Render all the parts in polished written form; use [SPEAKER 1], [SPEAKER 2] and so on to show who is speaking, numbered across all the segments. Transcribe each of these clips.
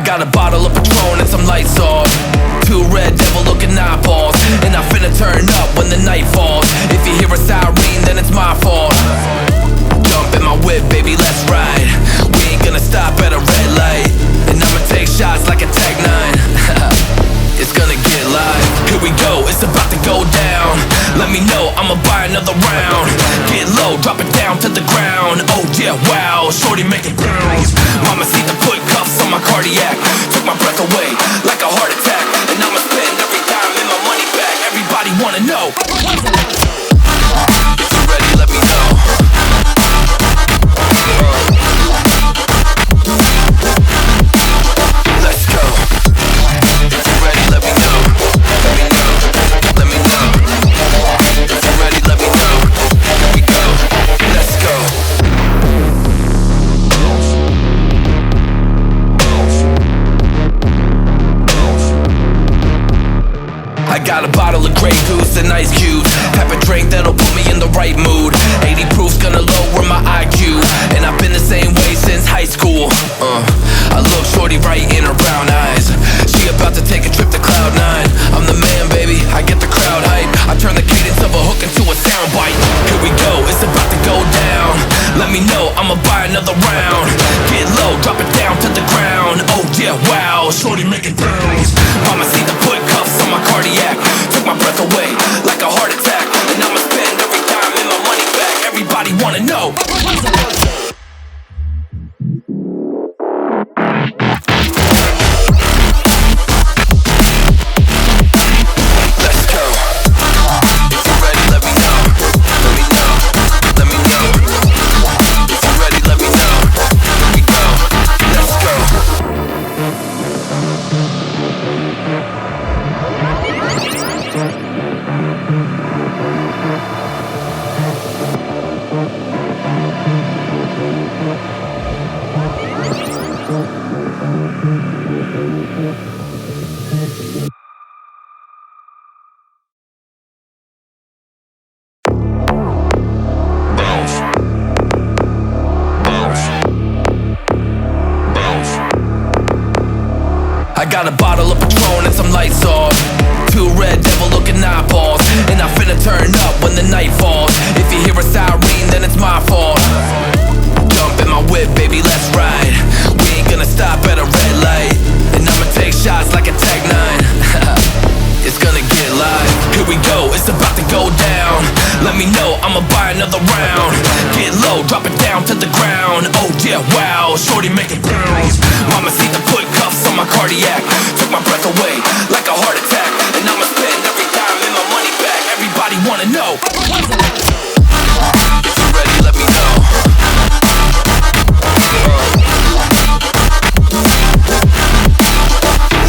[SPEAKER 1] got a bottle of Patron and some lights off. Two red devil looking eyeballs, and I finna turn up when the night falls. If you hear a siren, then it's my fault. Jump in my whip, baby, let's ride. We ain't gonna stop at a red light, and I'ma take shots like a Tech 9. It's gonna get live. Here we go, it's about to go down. Let me know, I'ma buy another round. Get low, drop it down to the ground. Oh yeah, wow, shorty making bounce. Mama see the put cuffs on my cardiac. Took my breath away like a heart attack, and I'ma spend every dime in my money bag. Everybody wanna know. If you're ready, let me know. Let's go. If you're ready, let me know. Let me know. Let me know. If you're ready, let me know. Here we go. Let's go. I got a bottle of Grey Goose and ice cubes. Have a drink that'll put me in the right mood. 80 proof's gonna lower my IQ, and I've been the same way since high school. I look shorty right in her brown eyes. She about to take a trip to Cloud 9. I'm the man, baby, I get the crowd hype. I turn the cadence of a hook into a soundbite. Here we go, it's about to go down. Let me know, I'ma buy another round. Get low, drop it down to the ground. Oh yeah, wow, shorty making bounce. Mama see the put cuffs on my cardiac. Took my breath away like a heart attack, and I'ma spend every dime in my money bag. Everybody wanna know. I got a bottle of Patron and some lights off. Two red devil looking eyeballs, and I finna turn up when the night falls. If you hear a siren, then it's my fault. Jump in my whip, baby, let's ride. We ain't gonna stop at a red light, and I'ma take shots like a Tech 9. It's gonna get live. Here we go, it's about to go down. Let me know, I'ma buy another round. Get low, drop it down to the ground. Oh yeah, wow, shorty making bounce. Mama see the put cuffs on my cardiac. Took my breath away like a heart attack, and I'ma spend every dime in my money bag. Everybody wanna know. If you're ready, let me know.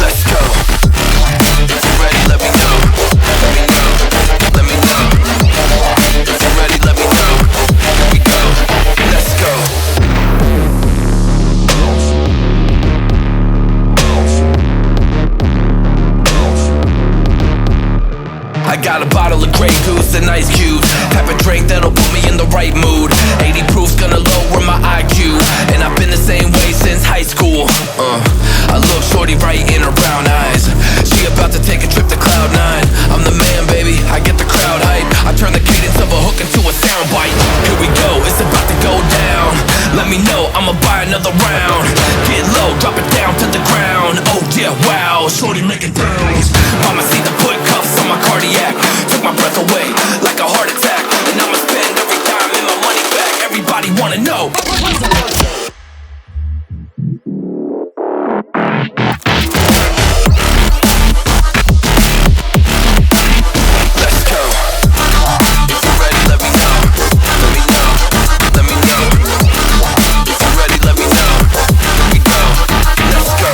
[SPEAKER 1] Let's go. If you're ready, let me know. Let me know. Let me know. If you're ready, let me know. Here we go. Let's go. I got a bottle of Grey Goose and ice cubes. Have a drink that'll put me in the right mood. 80 proof's gonna lower my IQ, and I've been the same way since high school. I look shorty right in her brown eyes. She about to take a trip to Cloud 9. I'm the man, baby, I get the crowd hype. I turn the cadence of a hook into a soundbite. Here we go, it's about to go down. Let me know, I'ma buy another round. Get low, drop it down to the ground. Oh yeah, wow, shorty making bounce. Mama see the put cuffs on my cardiac. Took my breath away like a heart attack, and I'ma spend every dime in my money bag. Everybody wanna know. Let's go. If you're ready, let me know. Let me know. Let me know. If you're ready, let me know. Here we go. Let's go.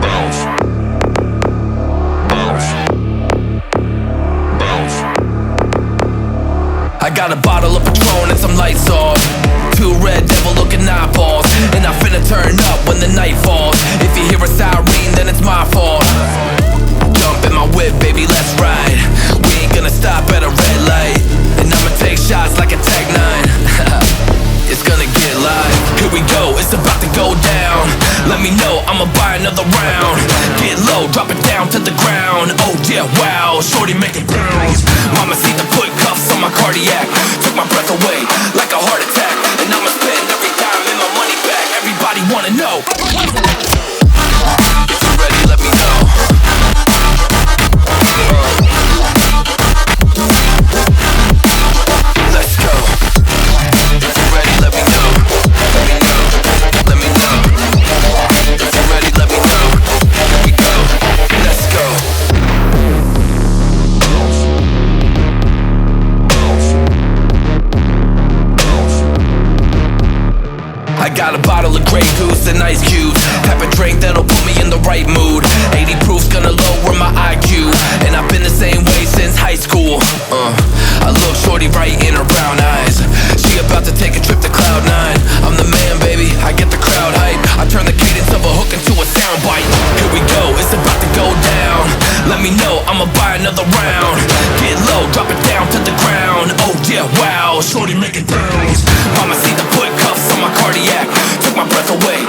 [SPEAKER 1] Bounce. Bounce. Bounce. got a bottle of Patron and some lights off. Two red devil looking eyeballs, and I finna turn up when the night falls. If you hear a siren, then it's my fault. Jump in my whip, baby, let's ride. We ain't gonna stop at a red light, and I'ma take shots like a Tech 9. It's gonna get live. Here we go, it's about to go down. Let me know, I'ma buy another round. Get low, drop it down to the ground. Oh yeah, wow, shorty making bounce. Mama see the put cuffs on my cardiac. Took my breath away like a heart attack. And I'ma spend every dime and my money back. Everybody wanna know. If you're ready, let me know. Let's go. If you're ready, let me know. Let me know. Let me know. If you're ready, let me know. Here we go. Let's go. I got a bottle of Grey Goose and ice cubes. Have a drink that'll put me in the right mood. 80 proof's gonna lower my IQ, and I've been the same way since high school. I look shorty right in her brown eyes. She about to take a trip to Cloud 9. I'm the man, baby, I get the crowd hype. I turn the cadence of a hook into a soundbite. Here we go, it's about to go down. Let me know, I'ma buy another round. Get low, drop it down to the ground. Oh yeah, wow, shorty make it bounce. Mama see the put cuffs on my cardiac. Took my breath away